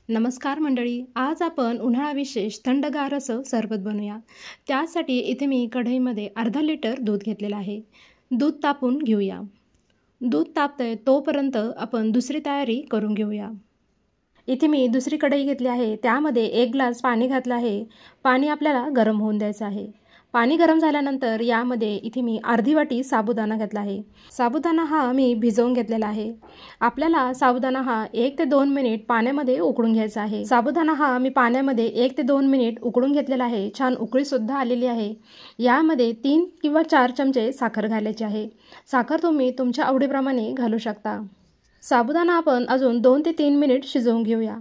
नमस्कार मंडळी, आज आपण उन्हाळा विशेष थंडगार असं सरबत बनवूया। त्यासाठी इथे मी कढईमध्ये अर्धा लिटर दूध घेतलेलं आहे। दूध तापून घेऊया। दूध तापतंय तोपर्यंत आपण दुसरी तयारी करून घेऊया। इथे मी दुसरी कढई घेतली आहे, त्यामध्ये 1 ग्लास पाणी घातलं आहे। पाणी आपल्याला गरम होऊन द्यायचं आहे। पाणी गरम झाल्यानंतर यामध्ये इथे मी अर्धी वाटी साबुदाणा घातला आहे। साबुदाणा हा मी भिजवून घेतलेला आहे। आपल्याला साबुदाणा हा 1 ते 2 मिनिट पाण्यामध्ये उकळून घ्यायचा आहे। साबुदाणा हा मी पाण्यामध्ये 1 ते 2 मिनिट उकळून घेतलेला आहे। छान उकळी सुद्धा आलेली आहे। यामध्ये 3 किंवा 4 चमचे साखर घालायची आहे। साखर तुम्ही तुमच्या आवडीप्रमाणे घालू शकता। साबुदाणा आपण अजून 2 ते 3 मिनिट शिजवून घेऊया।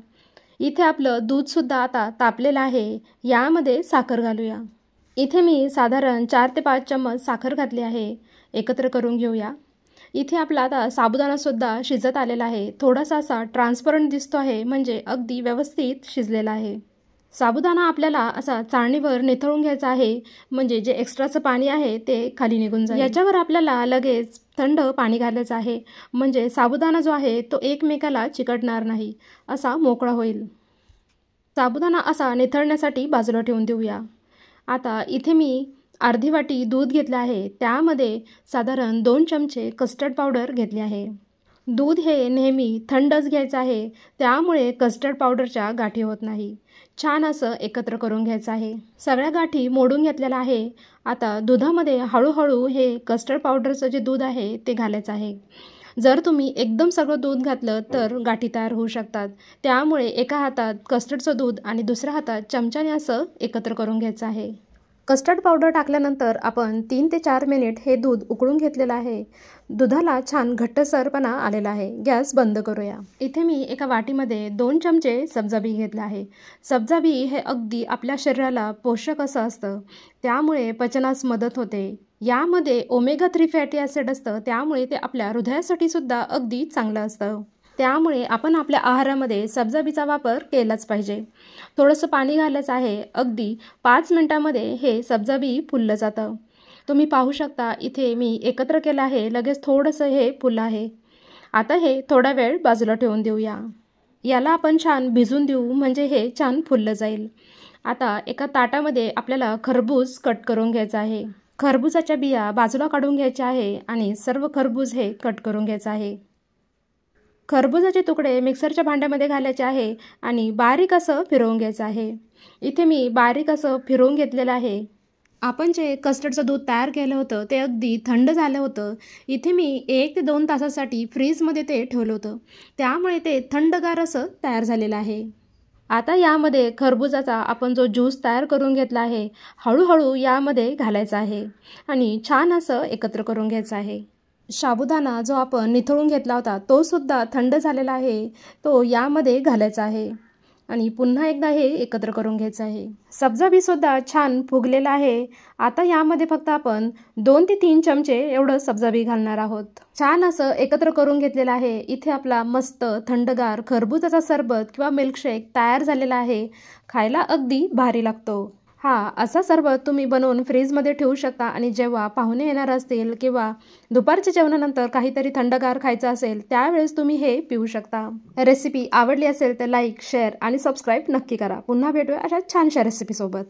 इथे आपलं दूध सुद्धा आता तापलेलं आहे। यामध्ये साखर घालूया। इथे मी साधारण 4 ते 5 चम्मच साखर घातली आहे। एकत्र करून घेऊया। इथे आपला आता साबुदाणा सुद्धा शिजत आलेला आहे। थोडासा असा ट्रान्सपरंट दिसतो आहे, म्हणजे अगदी व्यवस्थित शिजलेला आहे। साबुदाणा आपल्याला असा चाळणीवर निथळून घ्यायचा आहे, म्हणजे जे एक्स्ट्राचं पाणी आहे ते खाली निघून जाईल। याच्यावर आपल्याला लगेच थंड पाणी घालायचं आहे, म्हणजे साबुदाणा जो आहे तो एकमेकाला चिकटणार नाही, असा मोकळा होईल। साबुदाणा असा निथळण्यासाठी बाजूला ठेवून देऊया। आता इथे मी अर्धी वाटी दूध घेतलं आहे, त्यामध्ये साधारण 2 चमचे कस्टर्ड पावडर घेतली आहे। दूध हे नेहमी थंडच घ्यायचं आहे, त्यामुळे कस्टर्ड पावडरच्या गाठी होत नाही। छान असं एकत्र करून घ्यायचं आहे। सगळ्या गाठी मोडून घेतलेला आहे। आता दुधामध्ये हळूहळू हे कस्टर्ड पावडरचं जे दूध आहे ते घालायचं आहे। जर तुम्ही एकदम सगळं दूध घातलं तर गाठी तयार होऊ शकतात, त्यामुळे एका हातात कस्टर्डचं दूध आणि दुसऱ्या हातात चमच्याने असं एकत्र करून घ्यायचं आहे। कस्टर्ड पावडर टाकल्यानंतर आपण 3 ते 4 मिनिट हे दूध उकळून घेतलेलं आहे। दुधाला छान घट्टसरपणा आलेला आहे। गॅस बंद करूया। इथे मी एका वाटीमध्ये 2 चमचे सब्जा बी घेतले आहे। सब्जा बी हे अगदी आपल्या शरीराला पोषक असं असतं, त्यामुळे पचनास मदत होते। यामध्ये ओमेगा 3 फॅटी ॲसिड असतं, त्यामुळे ते आपल्या हृदयासाठी सुद्धा अगदी चांगलं असतं। त्यामुळे आपण आपल्या आहारामध्ये सब्जा बीचा वापर केलाच पाहिजे। थोडंसं पाणी घालायचं आहे। अगदी 5 मिनिटांमध्ये हे सब्जा बी फुललं जातं। तुम्ही पाहू शकता, इथे मी एकत्र केलं आहे, लगेच थोडंसं हे फुललं आहे। आता हे थोडा वेळ बाजूला ठेवून देऊया। याला आपण छान भिजून देऊ, म्हणजे हे छान फुललं जाईल। आता एका ताटामध्ये आपल्याला खरबूज कट करून घ्यायचं आहे। खरबुजाच्या बिया बाजूला काढून घ्यायच्या आहे आणि सर्व खरबूज हे कट करून घ्यायचं आहे। खरबुजाचे तुकडे मिक्सरच्या भांड्यामध्ये घालायचे आहे आणि बारीक असं फिरवून घ्यायचं आहे। इथे मी बारीक असं फिरवून घेतलेलं आहे। आपण जे कस्टर्डचं दूध तयार केलं होतं ते अगदी थंड झालं होतं। इथे मी 1 ते 2 तासासाठी फ्रीजमध्ये ते ठेवलं होतं, त्यामुळे ते थंडगार असं तयार झालेलं आहे। आता यामध्ये खरबुजाचा आपण जो ज्यूस तयार करून घेतला आहे, हळूहळू यामध्ये घालायचा आहे आणि छान असं एकत्र करून घ्यायचं आहे। साबुदाणा जो आपण निथळून घेतला होता तो सुद्धा थंड झालेला आहे, तो यामध्ये घालायचा आहे आणि पुन्हा एकदा हे एकत्र करून घ्यायचं आहे। सब्जा बी सुद्धा छान फुगलेला आहे। आता यामध्ये फक्त आपण 2 ते 3 चमचे एवढं सब्जा बी घालणार आहोत। छान असं एकत्र करून घेतलेलं आहे। इथे आपला मस्त थंडगार खरबुजाचा सरबत किंवा मिल्कशेक तयार झालेला आहे। खायला अगदी भारी लागतो। असा सरबत तुम्ही बनवून फ्रीजमध्ये ठेवू शकता आणि जेव्हा पाहुणे येणार असतील किंवा दुपारच्या जेवणानंतर काहीतरी थंडगार खायचं असेल, त्यावेळेस तुम्ही हे पिऊ शकता। रेसिपी आवडली असेल तर लाईक, शेअर आणि सबस्क्राईब नक्की करा। पुन्हा भेटूया अशा छानशा रेसिपीसोबत।